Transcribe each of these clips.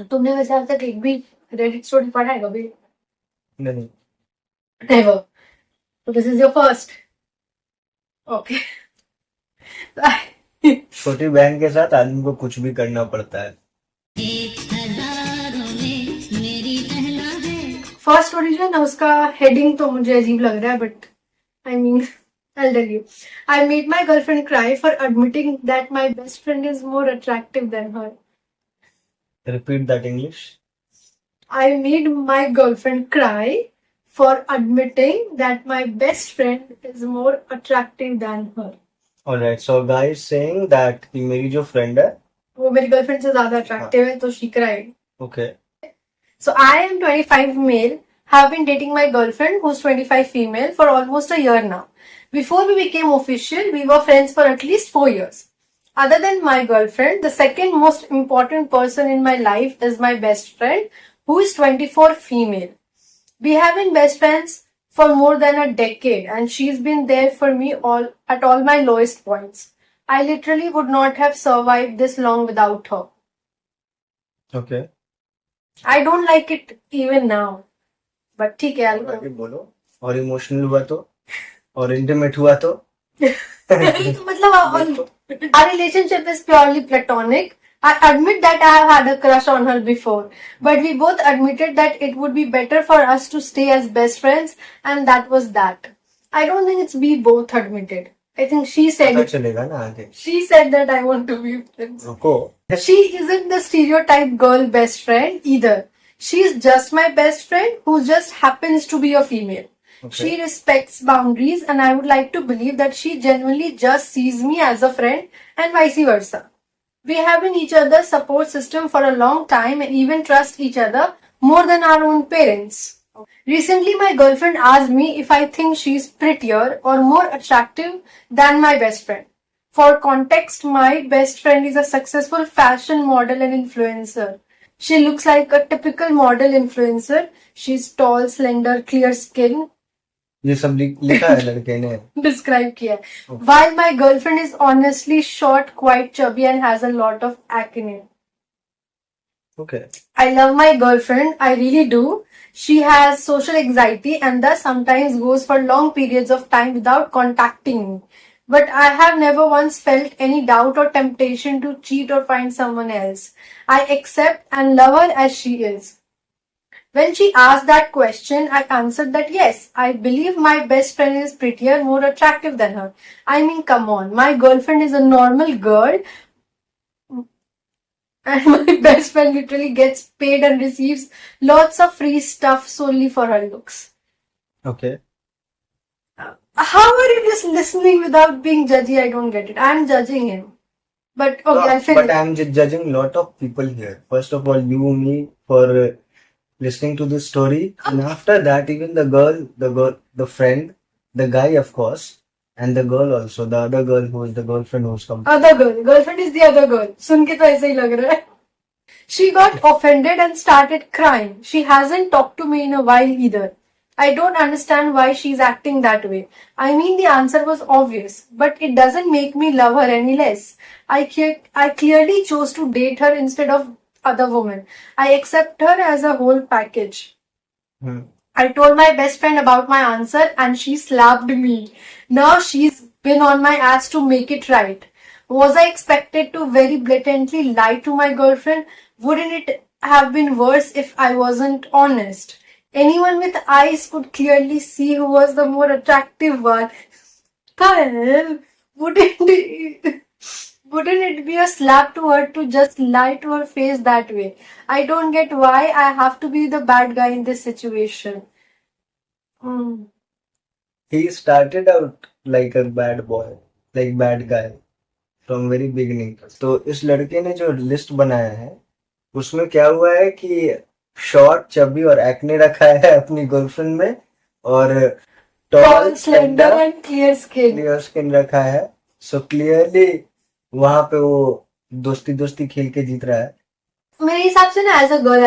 तुमने वैसे आज तक एक भी रेडिट स्टोरी पढ़ा है कभी? नहीं। Never. So this is your first. Okay. छोटी बहन के साथ आदमी को कुछ भी करना पड़ता है। फर्स्ट स्टोरी जो है ना उसका हेडिंग तो मुझे अजीब लग रहा है but I mean I'll tell you. I made my girlfriend cry for admitting that my best friend is more attractive than her. Repeat that English. I made my girlfriend cry for admitting that my best friend is more attractive than her. Alright, so a guy is saying that कि मेरी जो friend है वो मेरी girlfriend से ज्यादा attractive है तो she cried. Okay. So I am 25 male, have been dating my girlfriend who's 25 female for almost a year now. Before we became official, we were friends for at least 4 years. Other than my girlfriend, the second most important person in my life is my best friend who is 24 female. We have been best friends for more than a decade and she's been there for me at all my lowest points. I literally would not have survived this long without her. Okay. I don't like it even now. But ठीक है यार. आगे बोलो. और emotional हुआ तो और intimate हुआ तो मतलब our relationship is purely platonic. I admit that I have had a crush on her before, but we both admitted that it would be better for us to stay as best friends, and that was that. I don't think it's we both admitted. I think she said पता चलेगा ना आगे. she said that I want to be friends. रुको. She isn't the stereotype girl best friend either. She's just my best friend who just happens to be a female. Okay. She respects boundaries and I would like to believe that she genuinely just sees me as a friend and vice versa. We have been each other's support system for a long time and even trust each other more than our own parents. Recently, my girlfriend asked me if I think she's prettier or more attractive than my best friend. For context, my best friend is a successful fashion model and influencer. She looks like a typical model influencer. She's tall, slender, clear skin. ये सब लिखा है लड़के ने. Describe किया है. While my girlfriend is honestly short, quite chubby and has a lot of acne. Okay. I love my girlfriend, I really do. She has social anxiety and thus sometimes goes for long periods of time without contacting me. But I have never once felt any doubt or temptation to cheat or find someone else. I accept and love her as she is. When she asked that question, I answered that yes, I believe my best friend is prettier, more attractive than her. I mean, come on, my girlfriend is a normal girl and my best friend literally gets paid and receives lots of free stuff solely for her looks. Okay. How are you just listening without being judgy? I don't get it. I'm judging him. But okay, I'll finish. But I'm judging a lot of people here. First of all, you, me, for listening to this story. And after that, even the friend, the guy, of course, and the girl also, the other girl who is the girlfriend who's come. Other girl. Girlfriend is the other girl. सुन के तो ऐसे ही लग रहा है. She got offended and started crying. She hasn't talked to me in a while either. I don't understand why she's acting that way. I mean, the answer was obvious, but it doesn't make me love her any less. I clearly chose to date her instead of other women. I accept her as a whole package. I told my best friend about my answer and she slapped me. Now she's been on my ass to make it right. Was I expected to very blatantly lie to my girlfriend? Wouldn't it have been worse if I wasn't honest? Anyone with eyes could clearly see who was the more attractive one. Hell, wouldn't it be a slap to her to just lie to her face that way? I don't get why I have to be the bad guy in this situation. He started out like a bad boy, like bad guy from very beginning. तो इस लड़के ने जो list बनाया है उसमें क्या हुआ है कि शॉर्ट, चबी और एक्ने रखा है अपनी गर्लफ्रेंड में और tall, slender and clear skin रखा है. सो क्लियरली वहां पे वो दोस्ती खेल के जीत रहा है. मेरे हिसाब से ना as a girl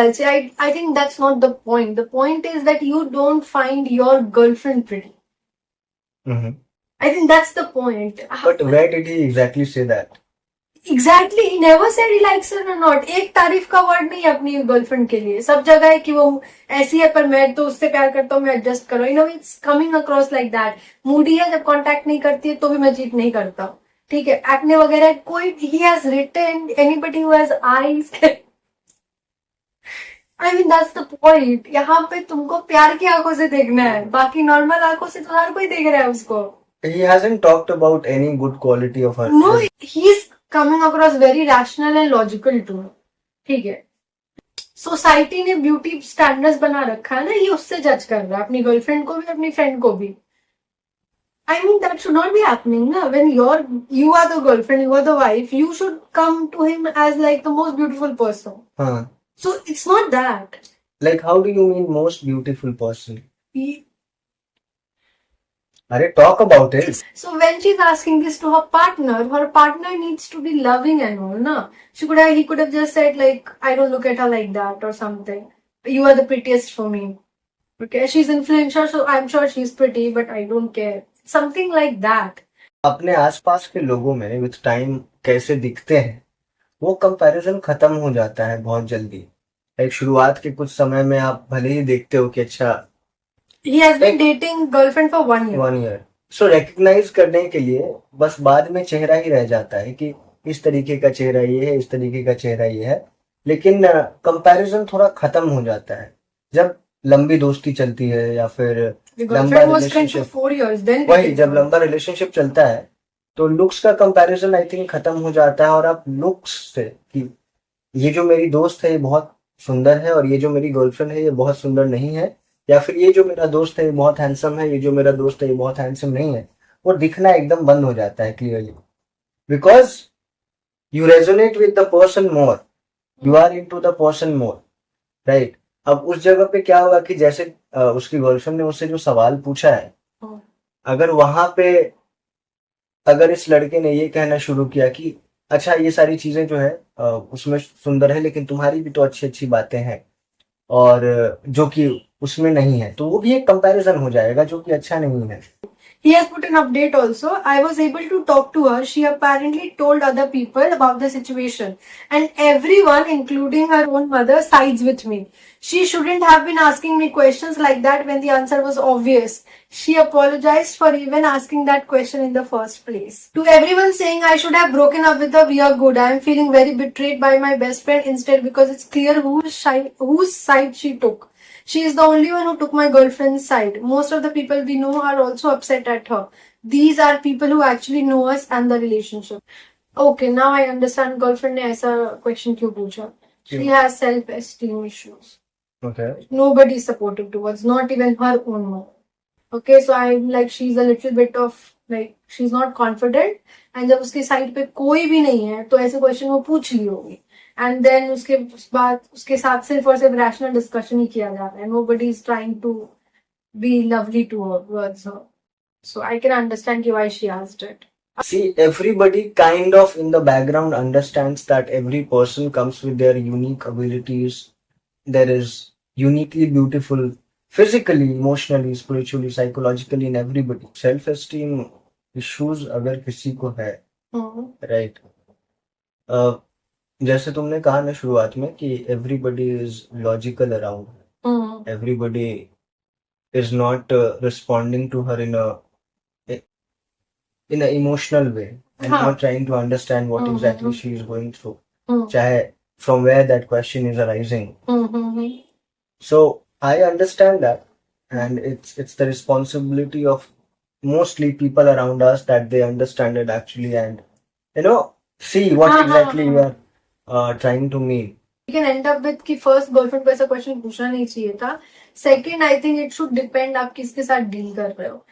I think that's not the point. The point is that you don't find your girlfriend pretty. I think that's the point. But where did he exactly say that? Exactly he never said he likes her or not. एक तारीफ का word नहीं है अपनी girlfriend के लिए. सब जगह है कि वो ऐसी है पर मैं तो उससे प्यार करता हूँ, मैं एडजस्ट करो. You know it's coming across like that. Moody है, जब कांटेक्ट नहीं करती है तो भी मैं चीट नहीं करता हूँ. ठीक है, एक्ने वगैरह कोई. He has written anybody who has eyes. I mean that's the point. यहाँ पे तुमको प्यार की आंखों से देखना है, बाकी नॉर्मल आंखों से तो हर कोई देख रहा है उसको. He hasn't talked about any good quality of her. No, he is coming across very rational and logical too. ठीक है, सोसाइटी ने ब्यूटी स्टैंडर्ड्स बना रखा है ना, ये उससे जज कर रहा है अपनी गर्लफ्रेंड को भी, अपनी फ्रेंड को भी. I mean, that should not be happening, na? When you are the girlfriend, you are the wife, you should come to him as like the most beautiful person. Huh. So it's not that. Like, how do you mean most beautiful person? He- Arey, talk about it. So when she's asking this to her partner needs to be loving and all, na? He could have just said like, I don't look at her like that or something. You are the prettiest for me. Okay, she's influencer, so I'm sure she's pretty, but I don't care. Something like that. अपने आसपास के लोगों में with time कैसे दिखते हैं वो comparison खत्म हो जाता है बहुत जल्दी. एक शुरुआत के कुछ समय में आप भले ही देखते हो कि अच्छा He has been dating girlfriend for 1 year. 1 year, so recognise करने के लिए बस बाद में चेहरा ही रह जाता है कि इस तरीके का चेहरा ये है, इस तरीके का चेहरा ये है. लेकिन कंपैरिजन थोड़ा खत्म हो जाता है जब लंबी दोस्ती चलती है या फिर The लंबा girlfriend was friends for relationship. 4 years. Then वही जब लंबा रिलेशनशिप चलता है तो लुक्स का कंपैरिजन आई थिंक खत्म हो जाता है और आप लुक्स से कि ये जो मेरी दोस्त है ये बहुत सुंदर है और ये जो मेरी गर्लफ्रेंड है ये बहुत सुंदर नहीं है, या फिर ये जो मेरा दोस्त है ये बहुत हैंडसम है, ये जो मेरा दोस्त है ये बहुत हैंडसम नहीं है, वो दिखना एकदम बंद हो जाता है clearly. Because you resonate with the person more, you are into the person more, right. अब उस जगह पे क्या होगा कि जैसे उसकी गर्लफ्रेंड ने उससे जो सवाल पूछा है, अगर वहां पे अगर इस लड़के ने ये कहना शुरू किया कि अच्छा ये सारी चीजें जो है उसमें सुंदर है लेकिन तुम्हारी भी तो अच्छी अच्छी बातें हैं और जो कि उसमें नहीं है, तो वो भी एक कंपैरिजन हो जाएगा जो कि अच्छा नहीं है. he has put an update also. I was able to talk to her. She apparently told other people about the situation. And everyone, including her own mother, sides with me. She shouldn't have been asking me questions like that when the answer was obvious. She apologized for even asking that question in the first place. To everyone saying I should have broken up with her, we are good. I am feeling very betrayed by my best friend instead because it's clear whose side she took. She is the only one who took my girlfriend's side. Most of the people we know are also upset at her. These are people who actually know us and the relationship. Okay, now I understand girlfriend ने ऐसा question क्यों पूछा. She has self-esteem issues. Okay. Nobody is supportive towards, not even her own mom. Okay, so I'm like, she's a little bit of like, she's not confident. And जब उसके side पे कोई भी नहीं है तो ऐसे क्वेश्चन वो पूछ ली होगी. एंड देन उसके बाद उसके साथ सिर्फ और सिर्फ रैशनल डिस्कशन ही किया जा रहा है. Nobody is trying to be lovely towards her. So I can understand why she asked it. See, everybody kind of in the background understands that every person comes with their unique abilities. There is uniquely beautiful physically, emotionally, spiritually, psychologically in everybody. Self-esteem issues अगर किसी को है, right? जैसे तुमने कहा ना शुरुआत में कि everybody is logical around. Everybody is not responding to her in an emotional way and not trying to understand what exactly she is going through. Chahe from where that question is arising. So I understand that, and it's the responsibility of mostly people around us that they understand it actually and see what exactly you are trying to mean. You can end up with कि first girlfriend को ऐसा question पूछना नहीं चाहिए था. Second, I think it should depend आप किसके साथ deal कर रहे हो.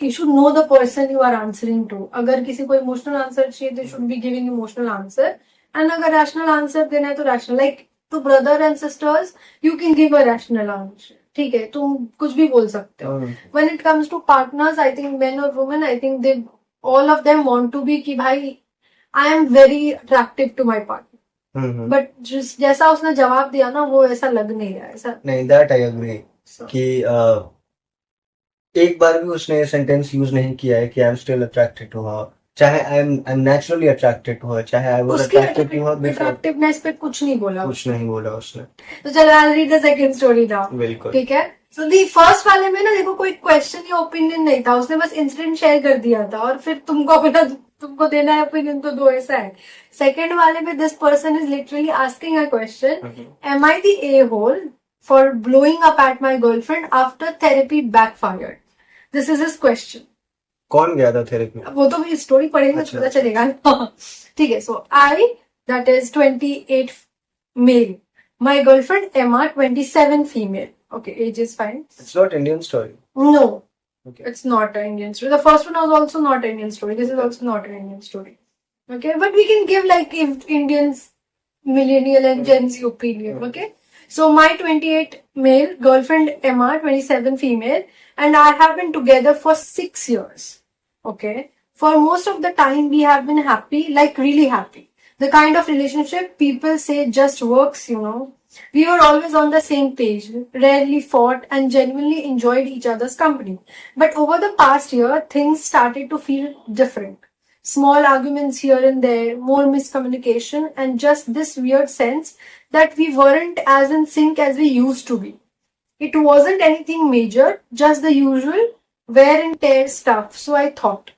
You should know the person you are answering to. अगर किसी को emotional answer चाहिए तो you should be giving emotional answer. And अगर rational answer देना है तो rational. Like to brother and sisters, you can give a rational answer. ठीक है, तुम कुछ भी बोल सकते हो. When it comes to partners, I think men or women, I think they all of them want to be कि भाई I am very attractive to my partner. But जैसा उसने जवाब दिया ना वो ऐसा लग नहीं रहा. ऐसा नहीं, that I agree. कि एक बार भी उसने सेंटेंस यूज नहीं किया है कि I am still attracted to her. चाहे I am naturally attracted to her, चाहे आई वाज उसकी attracted to her before, attractiveness पे कुछ नहीं बोला। कुछ नहीं बोला उसने। तो चलो I read the second story now. बिल्कुल। ठीक है। सो दी फर्स्ट वाले में ना देखो कोई क्वेश्चन या ओपिनियन नहीं था, उसने बस इंसिडेंट शेयर कर दिया था और फिर तुमको अपना तुमको देना है ओपिनियन तो दो, ऐसा है। सेकंड वाले में this person is literally asking a question, am I the A hole for blowing up at my girlfriend after therapy backfired? This is his question. कौन गया था थेरेपी? वो तो स्टोरी पढ़ेंगे तो पता चलेगा। ठीक है। So I, that is 28 male, my girlfriend Emma 27 female. Okay, age is fine. It's not Indian story. No, Okay. it's not an Indian story. The first one was also not an Indian story. This is also not an Indian story. Okay, but we can give like if Indians, millennial and Gen Z opinion. Okay, so my 28 male girlfriend Emma 27 female, and I have been together for 6 years. Okay, for most of the time we have been happy, like really happy. The kind of relationship people say just works, you know. We were always on the same page, rarely fought, and genuinely enjoyed each other's company. But over the past year, things started to feel different. Small arguments here and there, more miscommunication, and just this weird sense that we weren't as in sync as we used to be. It wasn't anything major, just the usual wear and tear stuff, so I thought.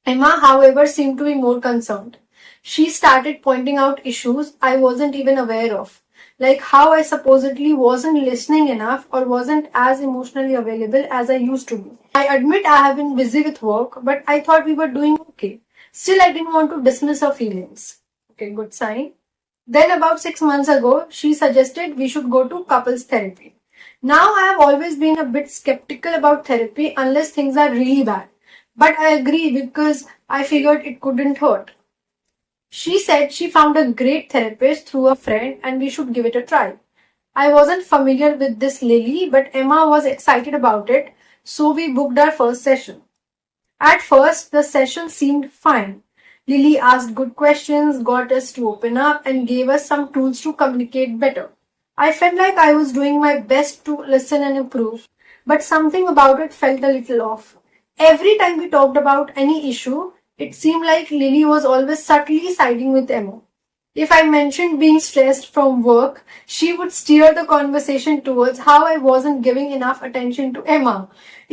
Emma, however, seemed to be more concerned. She started pointing out issues I wasn't even aware of, like how I supposedly wasn't listening enough or wasn't as emotionally available as I used to be. I admit I have been busy with work, but I thought we were doing okay. Still, I didn't want to dismiss her feelings. Okay, good sign. Then about 6 months ago, she suggested we should go to couples therapy. Now, I have always been a bit skeptical about therapy unless things are really bad. But I agree because I figured it couldn't hurt. She said she found a great therapist through a friend and we should give it a try. I wasn't familiar with this Lily, but Emma was excited about it, so we booked our first session. At first, the session seemed fine. Lily asked good questions, got us to open up, and gave us some tools to communicate better. I felt like I was doing my best to listen and improve, but something about it felt a little off. Every time we talked about any issue, it seemed like Lily was always subtly siding with Emma. If I mentioned being stressed from work, she would steer the conversation towards how I wasn't giving enough attention to Emma.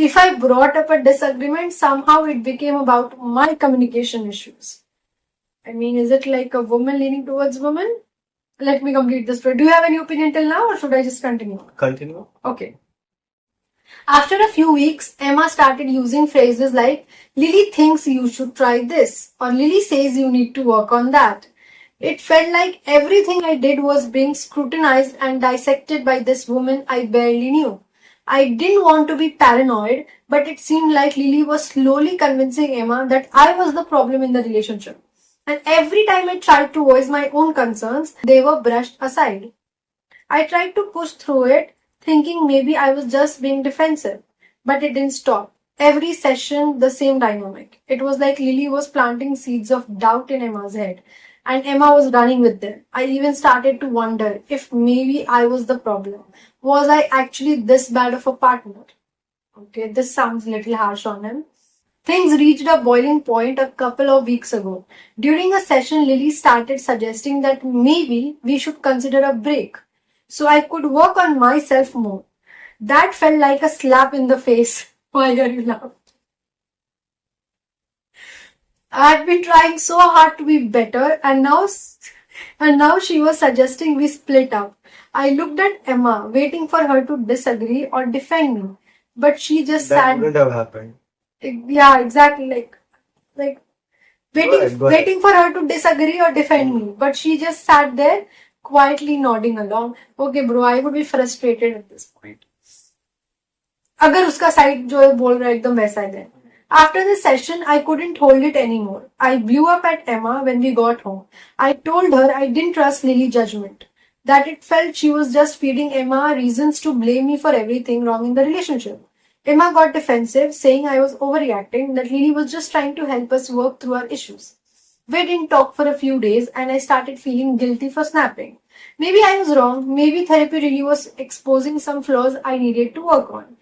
If I brought up a disagreement, somehow it became about my communication issues. I mean, is it like a woman leaning towards woman? Let me complete this story. Do you have any opinion till now or should I just continue? Continue. Okay. After a few weeks, Emma started using phrases like, Lily thinks you should try this, or Lily says you need to work on that. It felt like everything I did was being scrutinized and dissected by this woman I barely knew. I didn't want to be paranoid, but it seemed like Lily was slowly convincing Emma that I was the problem in the relationship. And every time I tried to voice my own concerns, they were brushed aside. I tried to push through it, thinking maybe I was just being defensive. But it didn't stop. Every session, the same dynamic. It was like Lily was planting seeds of doubt in Emma's head, and Emma was running with them. I even started to wonder if maybe I was the problem. Was I actually this bad of a partner? Okay, this sounds a little harsh on him. Things reached a boiling point a couple of weeks ago. During a session, Lily started suggesting that maybe we should consider a break, so I could work on myself more. That felt like a slap in the face. Why are you laughing? I had been trying so hard to be better, and now she was suggesting we split up. I looked at Emma, waiting for her to disagree or defend me, but she just That sat. wouldn't have happened. Yeah, exactly. Like Go ahead. waiting for her to disagree or defend me, but she just sat there quietly nodding along. Okay, bro, I would be frustrated at this point. अगर उसका side जो है बोल रहा है एकदम वैसा है. After the session, I couldn't hold it anymore. I blew up at Emma when we got home. I told her I didn't trust Lily's judgment, that it felt she was just feeding Emma reasons to blame me for everything wrong in the relationship. Emma got defensive, saying I was overreacting, that Lily was just trying to help us work through our issues. We didn't talk for a few days and I started feeling guilty for snapping. Maybe I was wrong. Maybe therapy really was exposing some flaws I needed to work on.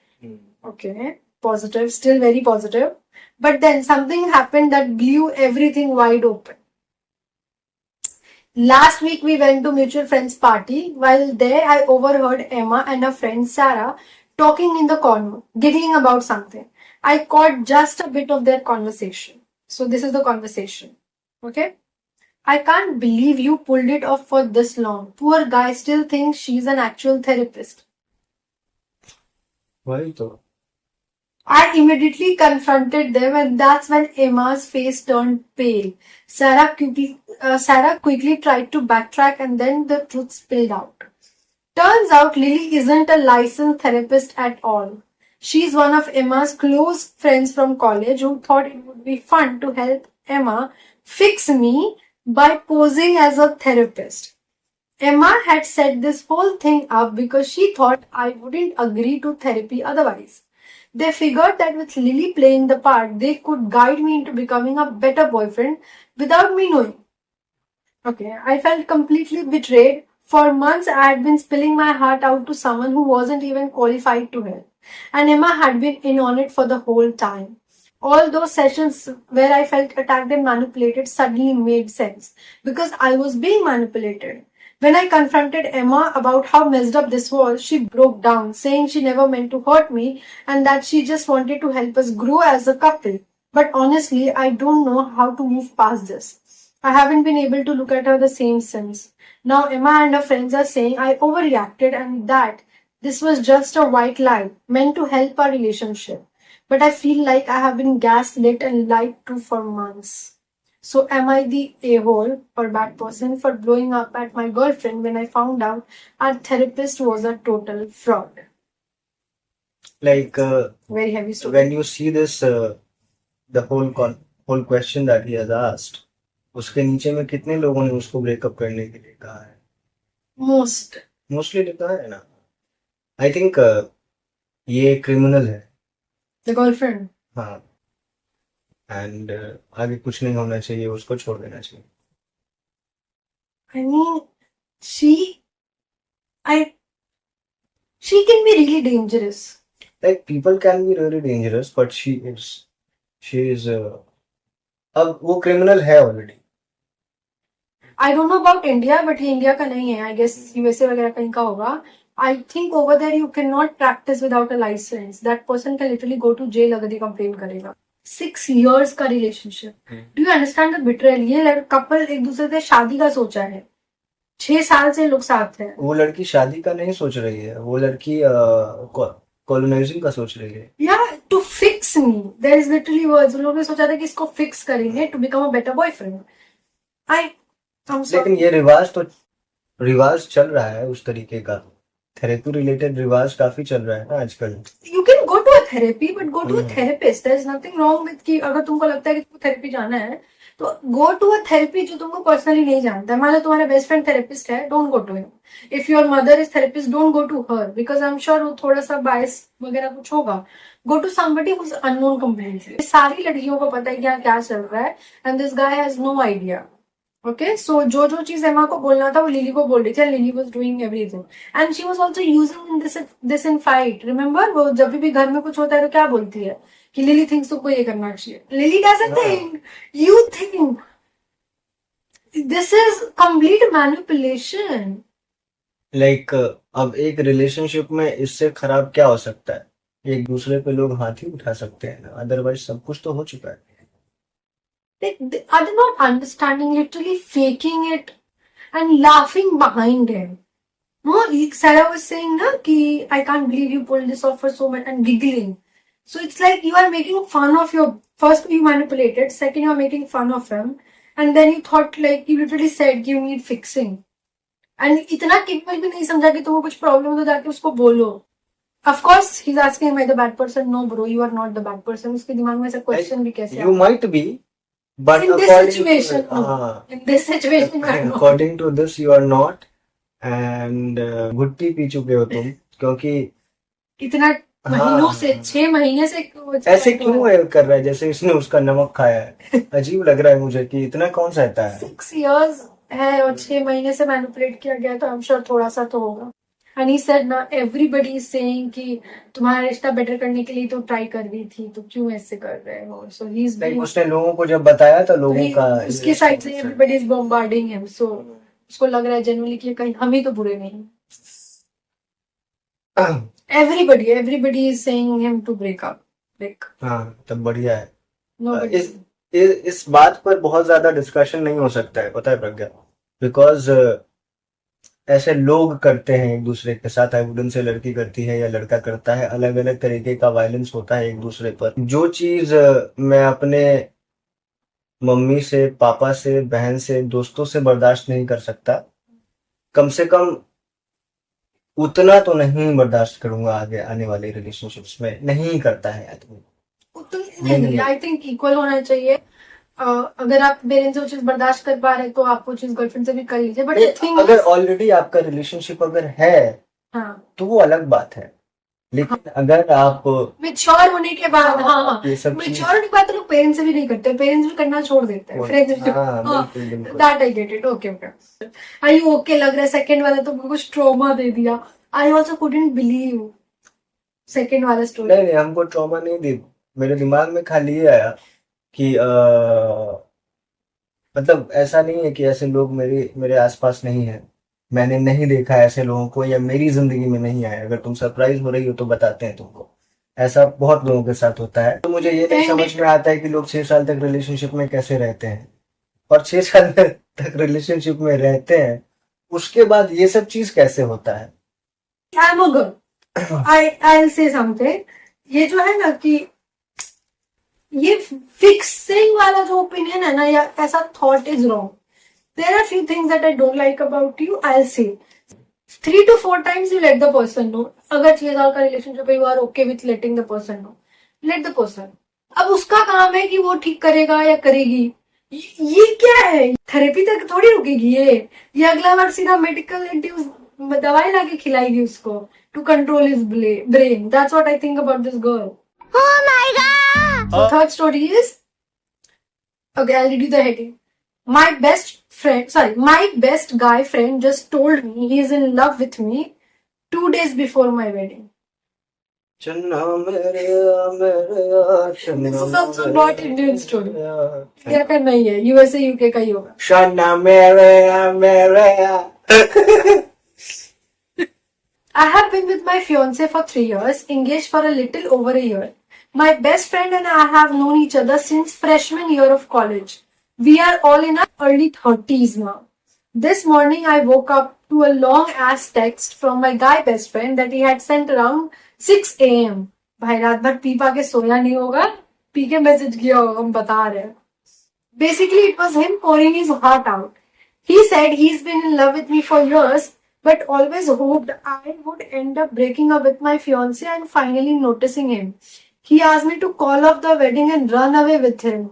Okay. positive, still very positive. But then something happened that blew everything wide open. Last week we went to mutual friends party. While there, I overheard Emma and her friend Sarah talking in the corner, giggling about something. I caught just a bit of their conversation. So this is the conversation. Okay? I can't believe you pulled it off for this long. Poor guy still thinks she's an actual therapist. वही तो. I immediately confronted them, and that's when Emma's face turned pale. Sarah quickly tried to backtrack, and then the truth spilled out. Turns out Lily isn't a licensed therapist at all. She's one of Emma's close friends from college who thought it would be fun to help Emma fix me by posing as a therapist. Emma had set this whole thing up because she thought I wouldn't agree to therapy otherwise. They figured that with Lily playing the part, they could guide me into becoming a better boyfriend without me knowing. Okay, I felt completely betrayed. For months, I had been spilling my heart out to someone who wasn't even qualified to help. And Emma had been in on it for the whole time. All those sessions where I felt attacked and manipulated suddenly made sense because I was being manipulated. When I confronted Emma about how messed up this was, she broke down, saying she never meant to hurt me and that she just wanted to help us grow as a couple. But honestly, I don't know how to move past this. I haven't been able to look at her the same since. Now Emma and her friends are saying I overreacted and that this was just a white lie meant to help our relationship. But I feel like I have been gaslit and lied to for months. So am I the a-hole or bad person for blowing up at my girlfriend when I found out our therapist was a total fraud? Like Very heavy story. when you see this, the whole question that he has asked, उसके नीचे में कितने लोगों ने उसको breakup करने के लिए कहा है? मोस्टली लिखा है ना. आई थिंक ये क्रिमिनल है. The girlfriend. हाँ. एंड आगे कुछ नहीं होना चाहिए, उसको छोड़ देना चाहिए. I mean, she can be really dangerous. Like people can be really dangerous, but she is अब वो क्रिमिनल है already. I don't know about India, but ये इंडिया का नहीं है. I guess USA वगैरह कहीं का होगा. I think over there you cannot practice without a license. That person can literally go to jail अगर ये complain करेगा. 6 years का relationship. Do you understand the betrayal? ये couple एक दूसरे से शादी का सोचा है. 6 साल से लोग साथ हैं. वो लड़की शादी का नहीं सोच रही है, वो लड़की कॉलोनाइजिंग का सोच रही है. Yeah, to fix me. There is literally words. उन लोगों ने सोचा था कि इसको fix करेंगे to become a better boyfriend. I'm sorry. लेकिन ये रिवाज चल रहा है उस तरीके का. थेरेपी रिलेटेड रिवाज काफी चल रहा है ना आजकल. You can go to a therapy, but go to a therapist. There is nothing wrong with कि अगर तुमको लगता है कि तुमको थेरेपी जाना है तो go to a therapy जो तुमको पर्सनली नहीं जानता है. मान लो तुम्हारा बेस्ट फ्रेंड थेरेपिस्ट है, don't go to him. If your mother is therapist, don't go to her because I'm sure वो थोड़ा सा bias वगैरह कुछ होगा. Go to somebody who's unknown completely. सारी लड़कियों को पता है कि यहाँ क्या चल रहा है and this guy has no idea. Okay, so जो चीज एमा को बोलना था वो लिली को बोल रही थी. Lily was doing everything and she was also using this in fight. Remember वो जब भी घर में कुछ होता है तो क्या बोलती है कि लिली thinks तुमको ये करना चाहिए. Lily doesn't think, you think. This is complete manipulation. Like अब एक रिलेशनशिप में इससे खराब क्या हो सकता है? एक दूसरे पे लोग हाथ ही उठा सकते हैं ना, अदरवाइज सब कुछ तो हो चुका है. They are not understanding, literally faking it and laughing behind it. No, Sarah was saying na ki I can't believe you pulled this off for so much and giggling. So it's like you are making fun of your first you manipulated, second you are making fun of him, and then you thought like you literally said you need fixing. And इतना capable भी नहीं समझा कि तुमको कुछ problem हो तो जाके उसको बोलो. Of course, he's asking am I the bad person? No, bro, you are not the bad person. उसके दिमाग में ऐसा question भी कैसे You might be. But in this situation, in this situation, according to this, you are not, and गुट्टी P चुके हो तुम, क्योंकि इतना महीनों से 6 महीने से ऐसे क्यों कर रहा है जैसे इसने उसका नमक खाया है. अजीब लग रहा है मुझे कि इतना कौन सहता है. 6 years है और 6 महीने से मैनिपुलेट किया गया तो I'm sure थोड़ा सा तो होगा. And he said ना everybody is saying कि तुम्हारा रिश्ता बेटर करने के लिए तो ट्राई कर रही थी तो क्यों ऐसे कर रहे हो. So he's लाइक being उसने लोगों को जब बताया तो लोगों का उसके साइड से everybody is bombarding him. So उसको लग रहा है जनरली कि कहीं हम ही तो बुरे नहीं. Everybody is saying him to break up. Like हाँ तब बढ़िया है. nobody. इस बात पर बहुत ज्यादा डिस्कशन नहीं हो सकता है, पता है प्रज्ञा, बिकॉज ऐसे लोग करते हैं एक दूसरे के साथ. आई वुडंट से लड़की करती है या लड़का करता है, अलग अलग तरीके का वायलेंस होता है एक दूसरे पर. जो चीज मैं अपने मम्मी से, पापा से, बहन से, दोस्तों से बर्दाश्त नहीं कर सकता, कम से कम उतना तो नहीं बर्दाश्त करूंगा आगे आने वाले रिलेशनशिप्स में. नहीं करता है आदमी. नहीं, आई थिंक इक्वल होना चाहिए. अगर आप पेरेंट्स से वो चीज बर्दाश्त कर पा रहे हैं तो आप वो चीज गर्लफ्रेंड से भी कर लीजिए. बट थिंग अगर ऑलरेडी आपका रिलेशनशिप अगर है हाँ तो वो अलग बात है. लेकिन अगर आप मेच्योर होने के बाद हाँ ये सब चीज मेच्योर होने के बाद तो लोग पेरेंट्स से भी नहीं करते. पेरेंट्स भी करना छोड़ देते हैं. फ्रेंड्स हाँ बिल्कुल बिल्कुल. That I get it. Okay okay. I okay लग रहा है. सेकंड वाला तो कुछ ट्रॉमा दे दिया. I also couldn't believe second वाला स्टोरी. नहीं हमको ट्रॉमा नहीं दी. मेरे दिमाग में खाली ये आया कि मतलब ऐसा नहीं है कि ऐसे लोग मेरे आसपास नहीं है. मैंने नहीं देखा ऐसे लोगों को, या मेरी जिंदगी में नहीं आए. अगर तुम सरप्राइज हो रही हो तो बताते हैं तुमको. ऐसा बहुत लोगों के साथ होता है. तो मुझे ये नहीं समझ में आता है कि लोग 6 साल तक रिलेशनशिप में कैसे रहते हैं, और 6 साल तक रिलेशनशिप में रहते हैं उसके बाद ये सब चीज कैसे होता है. I am a girl. I will से समथिंग. ये जो है ना कि ये फिक्सिंग वाला जो ओपिनियन है ना, या ऐसा thought is wrong. There are few things that I don't like about you. I will say 3 to 4 times you let the person know. अगर 6 साल का रिलेशनशिप है, you are okay with letting the person know. Let the person. अब उसका काम है कि वो ठीक करेगा या करेगी. ये क्या है, थेरेपी तक थोड़ी रुकेगी ये अगला बार सीधा मेडिकल दवाई लाके खिलाएगी उसको to control his brain. That's what I think about this girl. Oh my god! So third story is, okay, I'll read you the heading. My best guy friend just told me he is in love with me 2 days before my wedding. चन्ना मेरे चन्ना This is also not Indian story. क्या करना ही है, USA UK का ही होगा. चन्ना मेरे I have been with my fiance for 3 years, engaged for a little over a year. My best friend and I have known each other since freshman year of college. We are all in our early 30s now. This morning I woke up to a long ass text from my guy best friend that he had sent around 6 a.m. भाई रात भर P पा के सोया नहीं होगा, P के message किया होगा, हम बता रहे हैं. Basically it was him pouring his heart out. He said he's been in love with me for years, but always hoped I would end up breaking up with my fiance and finally noticing him. He asked me to call off the wedding and run away with him.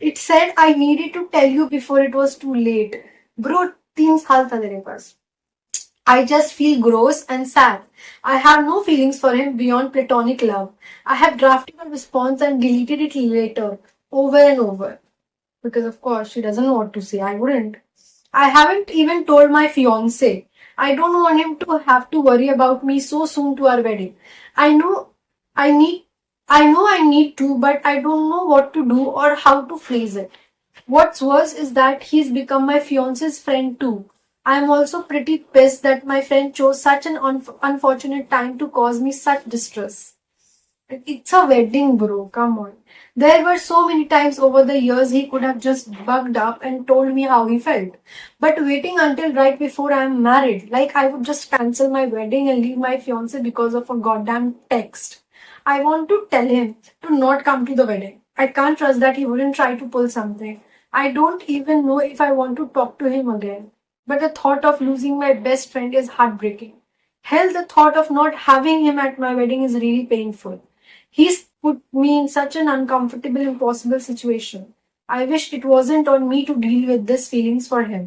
It said I needed to tell you before it was too late. Bro, 3 साल था तेरे पास. I just feel gross and sad. I have no feelings for him beyond platonic love. I have drafted a response and deleted it later, over and over. Because of course she doesn't know what to say. I wouldn't. I haven't even told my fiance. I don't want him to have to worry about me so soon to our wedding. I know I need to, but I don't know what to do or how to phrase it. What's worse is that he's become my fiance's friend too. I am also pretty pissed that my friend chose such an unfortunate time to cause me such distress. It's a wedding, bro. Come on. There were so many times over the years he could have just bugged up and told me how he felt. But waiting until right before I am married, like I would just cancel my wedding and leave my fiance because of a goddamn text. I want to tell him to not come to the wedding. I can't trust that he wouldn't try to pull something. I don't even know if I want to talk to him again. But the thought of losing my best friend is heartbreaking. Hell, the thought of not having him at my wedding is really painful. He's put me in such an uncomfortable, impossible situation. I wish it wasn't on me to deal with these feelings for him.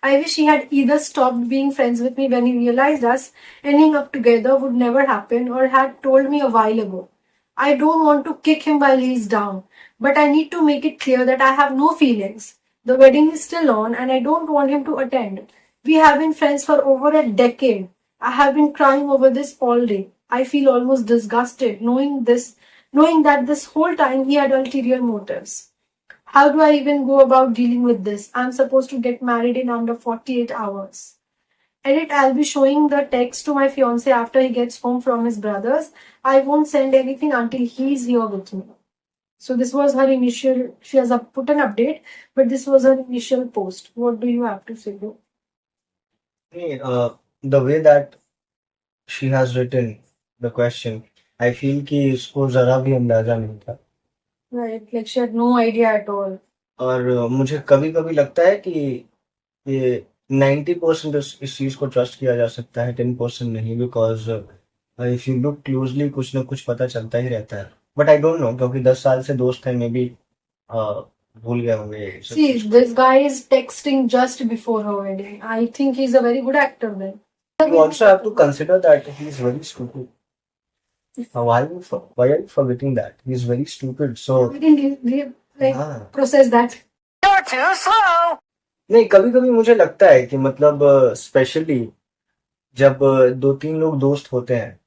I wish he had either stopped being friends with me when he realized us ending up together would never happen, or had told me a while ago. I don't want to kick him while he's down, but I need to make it clear that I have no feelings. The wedding is still on and I don't want him to attend. We have been friends for over a decade. I have been crying over this all day. I feel almost disgusted knowing that this whole time he had ulterior motives. How do I even go about dealing with this? I'm supposed to get married in under 48 hours. Edit, I'll be showing the text to my fiance after he gets home from his brother's. I won't send anything until he's here with me. So this was her initial, she has put an update, but this was her initial post. What do you have to say though? The way that she has written the question, I feel कि इसको जरा भी अंदाजा नहीं था. Right, like she had no idea at all. और मुझे कभी कभी लगता है कि ये 90% इस चीज को ट्रस्ट किया जा सकता है, 10% नहीं, because if you look closely कुछ ना कुछ पता चलता ही रहता है. बट आई डोंट नो, क्योंकि 10 साल से दोस्त हैं, मे बी भूल गए होंगे ये सब See, cheese. this guy is texting just before her wedding. I think he's a very good actor then. You also have to consider that he is very stupid. Why are you forgetting that? He is very stupid. So We didn't like हाँ. process that. नहीं, कभी कभी मुझे लगता है कि मतलब specially जब दो तीन लोग दोस्त होते हैं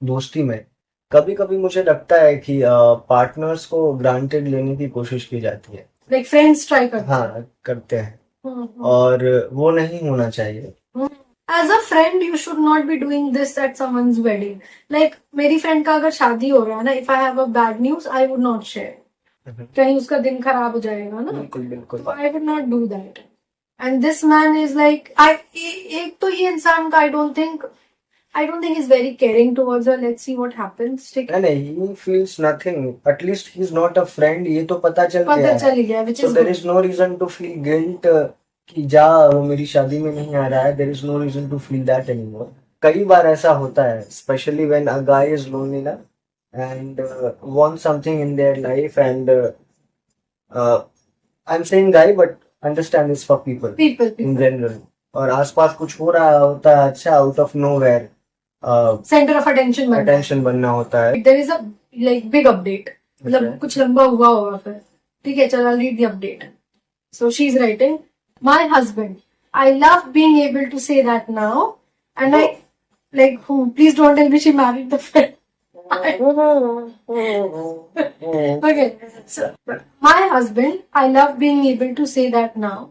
दोस्ती में, कभी कभी मुझे लगता है कि पार्टनर्स को ग्रांटेड लेने की कोशिश की जाती है. Like friends try करते हैं. हाँ, करते हैं, हम्म. और वो नहीं होना चाहिए. As a friend, you should not be doing this at someone's wedding. Like मेरी friend का अगर शादी हो रहा है ना, if I have a bad news, I would not share. कहीं उसका दिन खराब हो जाएगा ना. बिल्कुल बिल्कुल. So I would not do that. And this man is like, एक तो ये इंसान का I don't think he's very caring towards her. Let's see what happens. ठीक है. नहीं, he feels nothing. At least he's not a friend. ये तो पता चल गया पता है. चल गया, which So is there good. is no reason to feel guilt कि जा वो मेरी शादी में नहीं आ रहा है. There is no reason to feel that anymore. कई बार ऐसा होता है, especially when a guy is lonely ना, and wants something in their life, and I'm saying guy, but understand this for people People. in general. और आसपास कुछ हो रहा होता है अच्छा, out of nowhere Center of attention बनना है. attention बनना होता है. There is a like big update. मतलब Okay. कुछ लंबा हुआ होगा फिर. ठीक है, चल I'll read the update. So she's writing, my husband. I love being able to say that now, and I like whom? Please don't tell me she married the friend. Okay, so my husband. I love being able to say that now.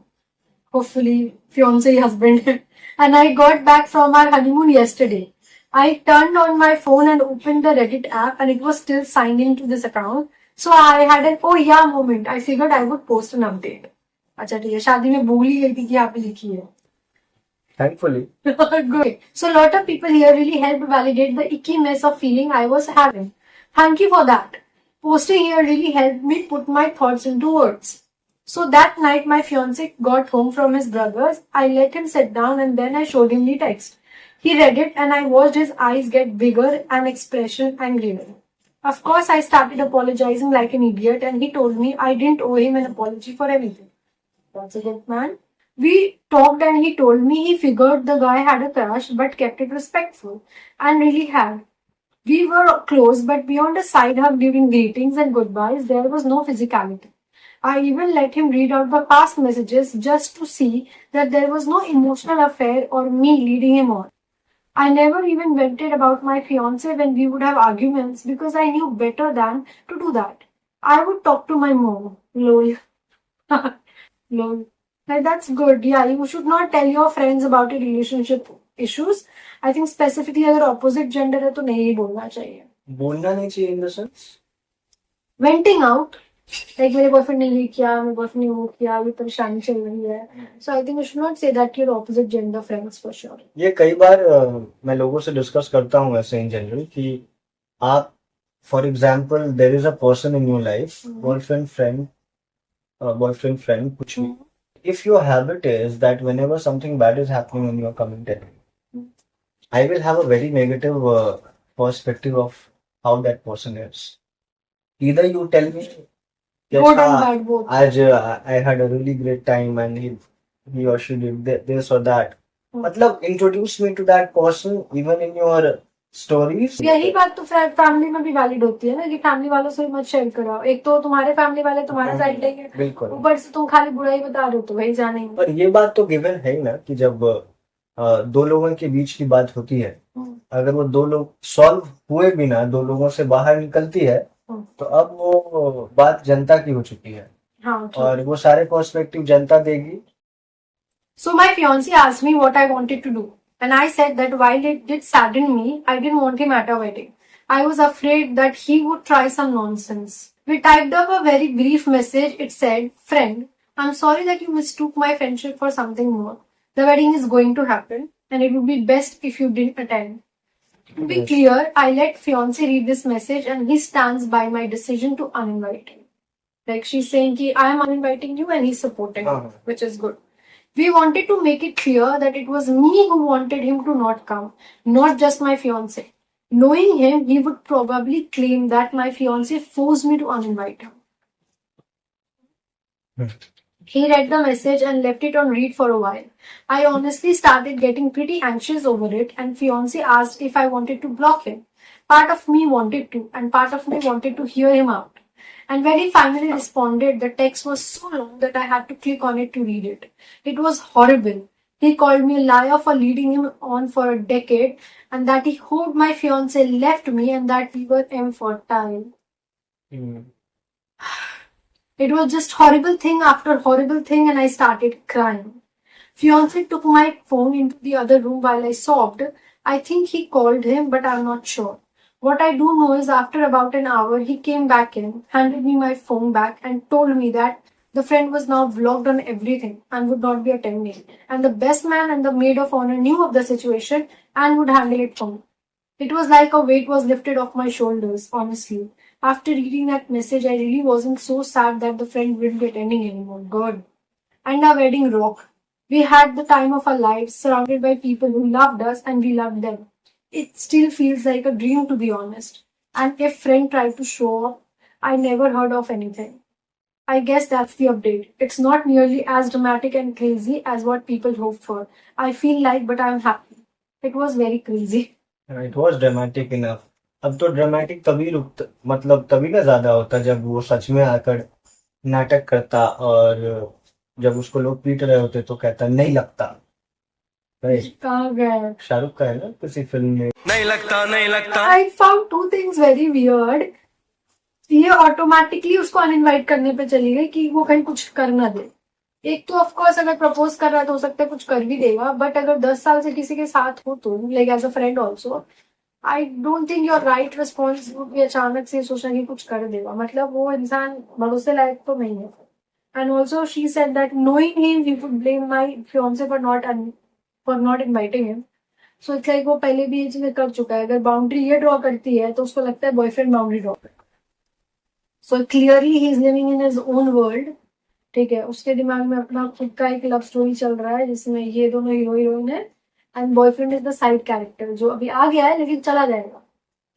Hopefully, fiance husband. And I got back from our honeymoon yesterday. I turned on my phone and opened the Reddit app, and it was still signed into this account. So I had an oh yeah moment. I figured I would post an update. अच्छा ठीक है, शादी में भूल ही गई थी कि यहाँ पे लिखी है. Thankfully. Good. So a lot of people here really helped validate the icky mess of feeling I was having. Thank you for that. Posting here really helped me put my thoughts into words. So that night my fiance got home from his brother's. I let him sit down and then I showed him the text. He read it and I watched his eyes get bigger and expression angrier. Of course I started apologizing like an idiot and he told me I didn't owe him an apology for anything. That's a good man. We talked and he told me he figured the guy had a crush but kept it respectful and really had. We were close but beyond a side hug during greetings and goodbyes there was no physicality. I even let him read out the past messages just to see that there was no emotional affair or me leading him on. I never even vented about my fiance when we would have arguments because I knew better than to do that. I would talk to my mom. Lol. Lol. Like, that's good. Yeah, you should not tell your friends about your relationship issues. I think specifically अगर opposite gender है तो नहीं बोलना चाहिए. बोलना नहीं चाहिए in the sense. Venting out. Like मेरे बॉयफ्रेंड ने ये किया, मेरे बॉयफ्रेंड ने वो किया, ये परेशानी चल रही है. So I think you should not say that to your opposite gender friends for sure. ये कई बार मैं लोगों से डिस्कस करता हूँ ऐसे इन जनरल कि आप for example there is a person in your life, boyfriend friend कुछ भी. If your habit is that whenever something bad is happening when you are coming to me, I will have a very negative perspective of how that person is. Either you tell me, yes, Good and bad both. आज I had a really great time and he or she did this or that. मतलब introduce me to that person even in your stories. यही बात तो family में भी valid होती है ना कि फैमिली वालों से मत शेयर कराओ. एक तो तुम्हारे फैमिली वाले तुम्हारे साइड लेंगे, बिल्कुल. ऊपर से तुम खाली बुराई बता रहे हो तो वही जानेंगे. पर ये बात तो गिवन है ही ना कि जब दो लोगों के बीच की बात होती है, हम्म, अगर वो दो लोग सॉल्व हुए बिना दो लोगों से बाहर निकलती है, हम्म, तो अब वो बात जनता की हो चुकी है हाँ, true. और वो सारे पर्सपेक्टिव जनता देगी। So my fiance asked me what I wanted to do, and I said that while it did sadden me, I didn't want him at our wedding. I was afraid that he would try some nonsense. We typed up a very brief message. It said, "Friend, I'm sorry that you mistook my friendship for something more. The wedding is going to happen, and it would be best if you didn't attend." To be Yes. clear, I let fiance read this message, and he stands by my decision to uninvite him. Like she's saying, ki, I am uninviting you, and he's supporting Uh-huh. it, which is good. We wanted to make it clear that it was me who wanted him to not come, not just my fiance. Knowing him, he would probably claim that my fiance forced me to uninvite him. Hmm. He read the message and left it on read for a while. I honestly started getting pretty anxious over it, and fiance asked if I wanted to block him. Part of me wanted to, and part of me wanted to hear him out. And when he finally responded, the text was so long that I had to click on it to read it. It was horrible. He called me a liar for leading him on for a decade, and that he hoped my fiance left me and that we were infertile. Hmm. It was just horrible thing after horrible thing, and I started crying. Fiance took my phone into the other room while I sobbed. I think he called him, but I'm not sure. What I do know is after about an hour, he came back in, handed me my phone back, and told me that the friend was now vlogged on everything and would not be attending. And the best man and the maid of honor knew of the situation and would handle it for me. It was like a weight was lifted off my shoulders, honestly. After reading that message, I really wasn't so sad that the friend wouldn't be attending anymore. Good. And our wedding rocked. We had the time of our lives, surrounded by people who loved us and we loved them. It still feels like a dream, to be honest. And if friend tried to show up, I never heard of anything. I guess that's the update. It's not nearly as dramatic and crazy as what people hoped for. I feel like, but I'm happy. It was very crazy. It was dramatic enough. अब तो dramatic तभी रुकता, मतलब तभी ना ज्यादा होता जब वो सच में आकर नाटक करता, और जब उसको लोग पीट रहे होते तो कहता नहीं लगता। Right? कहाँ गए? शाहरुख का है ना किसी फिल्म में। नहीं लगता I found two things very weird. ये ऑटोमेटिकली उसको अनइनवाइट करने पे चली गई कि वो कहीं कुछ कर ना दे। एक तो ऑफकोर्स अगर प्रपोज कर रहा है तो हो सकता है कुछ कर भी देगा, बट अगर 10 साल से किसी के साथ हो तो like as a friend also, I don't think your right response अचानक से सोचना कि कुछ कर देगा, मतलब वो इंसान भरोसे लायक तो नहीं है। And also she said that knowing him he would blame my fiance for not inviting him. So it's like वो पहले भी ये चीजें कर चुका है। अगर बाउंड्री ये ड्रॉ करती है तो उसको लगता है बॉयफ्रेंड बाउंड्री ड्रॉ कर। So clearly he is living in his own world. ठीक है, उसके दिमाग में अपना खुद का एक लव स्टोरी चल रहा है जिसमें ये दोनों हीरो हीरोइन है and boyfriend is the side character जो अभी आ गया है लेकिन चला जाएगा।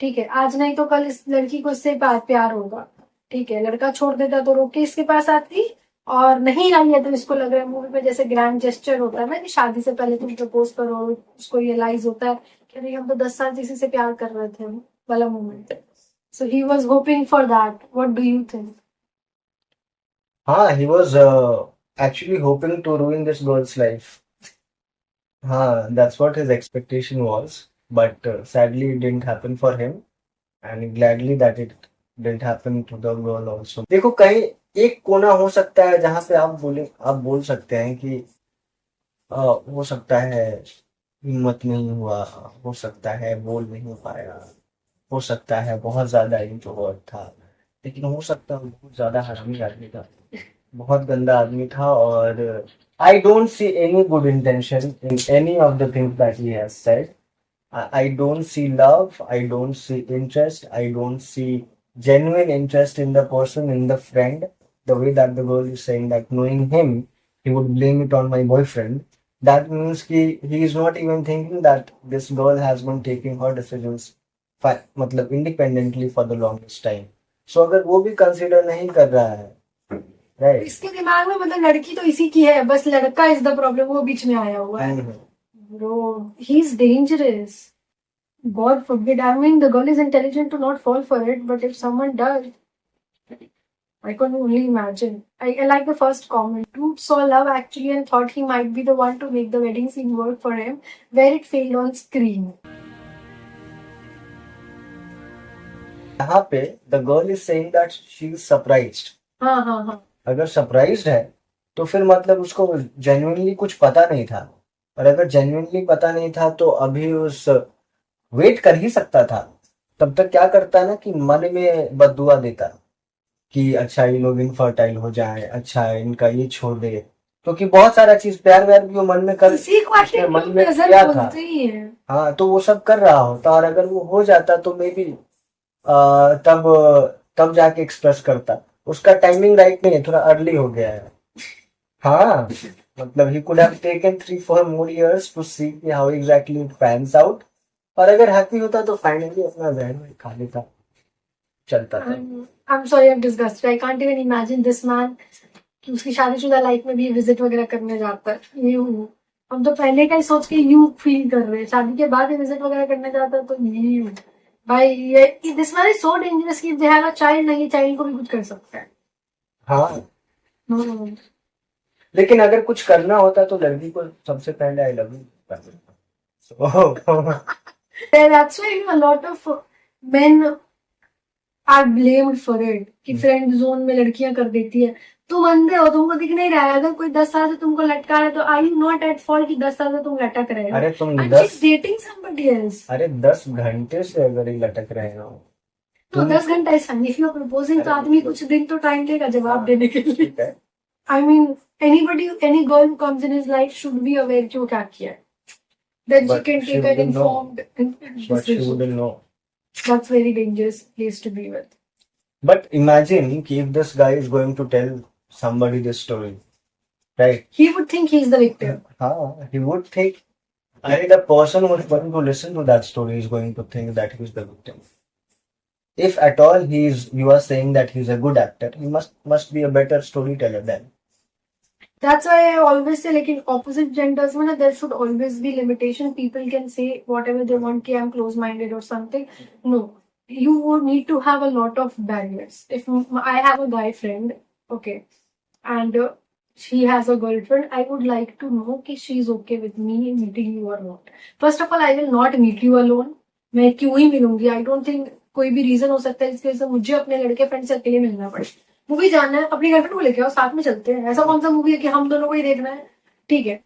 ठीक है, आज नहीं तो कल इस लड़की को इससे प्यार होगा। ठीक है, लड़का छोड़ देता तो रोक के इसके पास आती, और नहीं आई है तो इसको लग रहा है मूवी पे जैसे ग्रैंड जेस्चर होता है ना कि शादी से पहले तुम प्रपोज करो, उसको रियलाइज होता है कि नहीं हम तो 10 साल किसी से प्यार कर रहे थे वाला moment. So he was hoping for that. What do you think? हाँ, he was actually hoping to ruin this girl's life. हाँ, that's what his expectation was, but sadly it didn't happen for him, and gladly that it didn't happen to the girl also. देखो, कहीं एक कोना हो सकता है जहां पे आप बोल सकते हैं कि हो सकता है हिम्मत नहीं हुआ, हो सकता है बोल नहीं पाया, हो सकता है बहुत ज्यादा इंट्रोवर्ट था, लेकिन हो सकता है बहुत ज्यादा हरामी आदमी था, बहुत गंदा आदमी था, और I don't see any good intention in any of the things that he has said. I don't see love, I don't see interest, I don't see genuine interest in the person, in the friend. The way that the girl is saying that knowing him, he would blame it on my boyfriend. That means he is not even thinking that this girl has been taking her decisions मतलब independently for the longest time. So अगर वो भी consider नहीं कर रहा है, right? इसके दिमाग में मतलब लड़की तो इसी की है, बस लड़का इज द प्रॉब्लम, वो बीच में आया हुआ है। Bro, he's dangerous. God forbid. I mean, the girl is intelligent to not fall for it, but if someone does, I can only imagine. I like the first comment. Dude saw love actually and thought he might be the one to make the wedding scene work for him, where it failed on screen. यहाँ पे the girl is saying that she is surprised. हाँ. अगर surprised है तो फिर मतलब उसको genuinely कुछ पता नहीं था, और अगर जेन्युइनली पता नहीं था तो अभी उस वेट कर ही सकता था। तब तक क्या करता है ना कि मन में बददुआ देता कि अच्छा ये लोग इनफर्टाइल हो जाए, अच्छा इनका ये छोड़ दे, क्योंकि बहुत सारा चीज प्यार व्यार भी वो मन में कर इसी को उसने आखिर मन में नजर किया था। बोलते ही है. हाँ, तो वो सब कर रहा होता, और अगर वो हो जाता तो मे बी तब जाके एक्सप्रेस करता। उसका टाइमिंग राइट नहीं है, थोड़ा अर्ली हो गया है। हाँ, मतलब he could have taken 3-4 more years to see how exactly it pans out, और अगर हैप्पी होता तो फाइनली अपना जहन में खा लेता, चलता था। I'm sorry, I'm disgusted. I can't even imagine this man कि उसकी शादीशुदा लाइफ में भी विजिट वगैरह करने जाता है. यूं हम तो पहले का ही सोच के यूं फील कर रहे हैं, शादी के बाद विजिट वगैरह करने जाता है तो यूं भाई ये this man is so dangerous कि दे हैव अ चाइल्ड, नहीं चाइल्ड को भी कुछ कर सकता है. हाँ, No. लेकिन अगर कुछ करना होता तो लड़की को सबसे पहले I love you. That's why a lot of men are blamed for it कि फ्रेंड जोन में लड़कियां कर देती है. तुम अंधे हो, तुमको दिख नहीं रहा है. अगर कोई 10 साल से तुमको लटका रहा है तो आई यू नॉट एट फॉल्ट कि 10 साल से तुम लटक रहे हो. अरे तुम And 10 she's dating somebody else. अरे 10 घंटे से अगर ही लटक रहे हो तो 10 घंटा इस इफ यू प्रपोजिंग तो आदमी कुछ दिन तो टाइम लेगा जवाब देने के लिए. ठीक है, I mean, any girl who comes in his life should be aware कि वो क्या किया है. Then she But can she take an wouldn't know. informed but she decision. wouldn't know. That's very dangerous place to be with. But imagine कि if this guy is going to tell somebody this story, right? He would think he's the victim. हाँ, he would think, I mean, the person who is going to listen to that story is going to think that he is the victim. If at all you are saying that he's a good actor, he must be a better storyteller then. That's why I always say, like in opposite genders, man, there should always be limitation. People can say whatever they want, कि I'm close-minded or something. No, you would need to have a lot of barriers. If I have a guy friend, okay, and she has a girlfriend, I would like to know कि she's okay with me meeting you or not. First of all, I will not meet you alone. मैं क्यों ही मिलूंगी? I don't think कोई भी reason हो सकता है जिसकी वजह से मुझे अपने लड़के फ्रेंड से अकेले मिलना पड़े. मूवी जाना है, अपनी गर्लफ्रेंड को लेके आओ, साथ में चलते हैं. ऐसा कौन सा मूवी है कि हम दोनों को ही देखना है? ठीक है.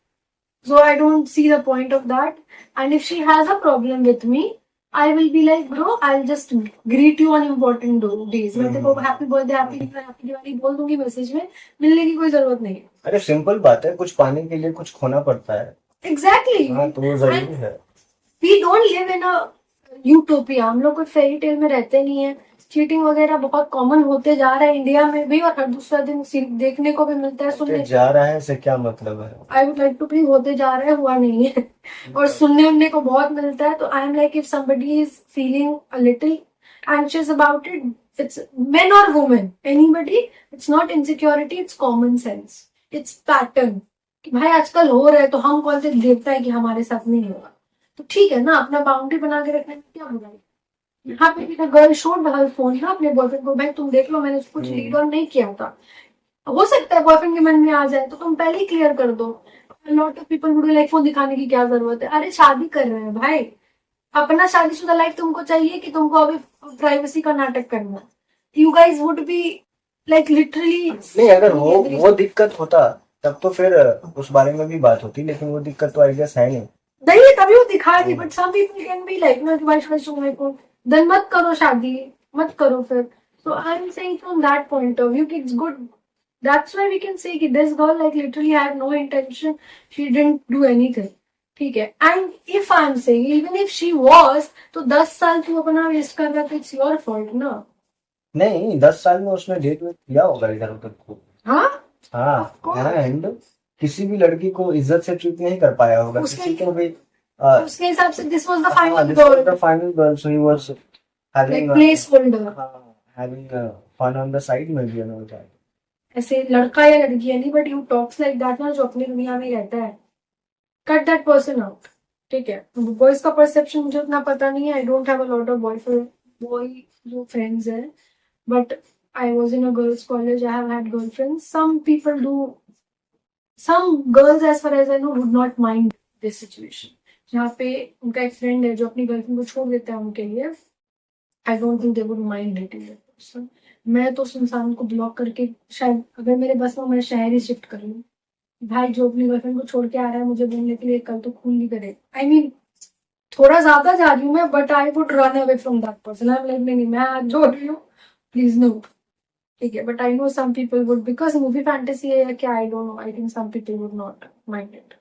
So I don't see the point of that. And if she has a problem with me, I will be like, bro, I'll just greet you on important days. मैं तेरे को हैप्पी बर्थडे, हैप्पी दिवाली बोल दूंगी message में. मिलने की कोई जरूरत नहीं है. अरे सिंपल बात है, कुछ पाने के लिए कुछ खोना पड़ता है. Exactly. हाँ, तो वो जरूरी है. We don't live in a utopia. हम लोग कोई फेरी टेल में रहते नहीं है. चीटिंग वगैरह बहुत कॉमन होते जा रहा है इंडिया में भी, और हर दूसरा दिन देखने को भी मिलता है, सुनने जा रहा है से क्या मतलब है? I would like to please होते जा रहा है, हुआ नहीं है. और सुनने को बहुत मिलता है. तो I am like, if somebody is feeling a little anxious about it, it's men or women, anybody, it's not insecurity, it's common sense, it's pattern. कि भाई आजकल हो रहा है तो हम कौन से देवता है कि हमारे साथ नहीं होगा. तो ठीक है ना, अपना बाउंड्री बना के रखने में क्या बुराई. यहाँ पे भी गर्ल शोड हर फोन ना अपने बॉयफ्रेंड को, भाई तुम देख लो मैंने कुछ लीड ऑन नहीं किया था. हो सकता है बॉयफ्रेंड के मन में आ जाए तो तुम पहले ही क्लियर कर दो. Lot of people would like phone दिखाने की क्या जरूरत है. अरे शादी कर रहे हैं भाई, अपना शादीशुदा लाइफ तुमको चाहिए कि तुमको अभी प्राइवेसी का नाटक करना. You guys would be like literally. नहीं, अगर वो दिक्कत होता तब तो फिर उस बारे में भी बात होती, लेकिन वो दिक्कत तो आई गेस है नहीं. नहीं तभी वो दिखा रही, but some people can be like no wife then मत करो शादी, मत करो फिर. So I'm saying from that point of view, it's good. That's why we can say that this girl like literally had no intention. She didn't do anything. ठीक है. And if I'm saying even if she was, तो 10 साल तू अपना waste कर रहा, it's your fault ना. नहीं, 10 साल में उसने डेट वेट किया होगा इधर उधर को. हाँ, एंड किसी भी लड़की को इज्जत से ट्रीट नहीं कर पाया होगा. किसी को भी उसके हिसाब से this was the final goal. The final goal, so he was having like placeholder. having fun on the side maybe, you know that. ऐसे लड़का या लड़की नहीं, but you talks like that ना, जो अपनी दुनिया में रहता है, कट दैट पर्सन आउट. ठीक है. बॉयज का परसेप्शन मुझे उतना पता नहीं है. I don't have a lot of boy जो फ्रेंड्स है, but I was in a girls' college. I have had girlfriends. Some people do. Some girls, as far as I know, would not mind this situation. जहाँ पे उनका एक friend है जो अपनी girlfriend को छोड़ देता है उनके लिए, आई don't think they would mind dating that person. मैं तो उस इंसान को ब्लॉक करके, शायद अगर मेरे बस में, मैं शहर ही शिफ्ट कर लूँ. भाई जो अपनी गर्लफ्रेंड को छोड़ के आ रहा है मुझे बोलने के लिए, कल तो खून नहीं करे. आई मीन थोड़ा ज्यादा जा रही हूँ मैं, but I would run away from that person. I am like नहीं, मैं हाथ जोड़ रही हूँ, प्लीज नो. ठीक है, but I know some people would, because movie fantasy है या क्या, I don't know. I think some people would not mind it.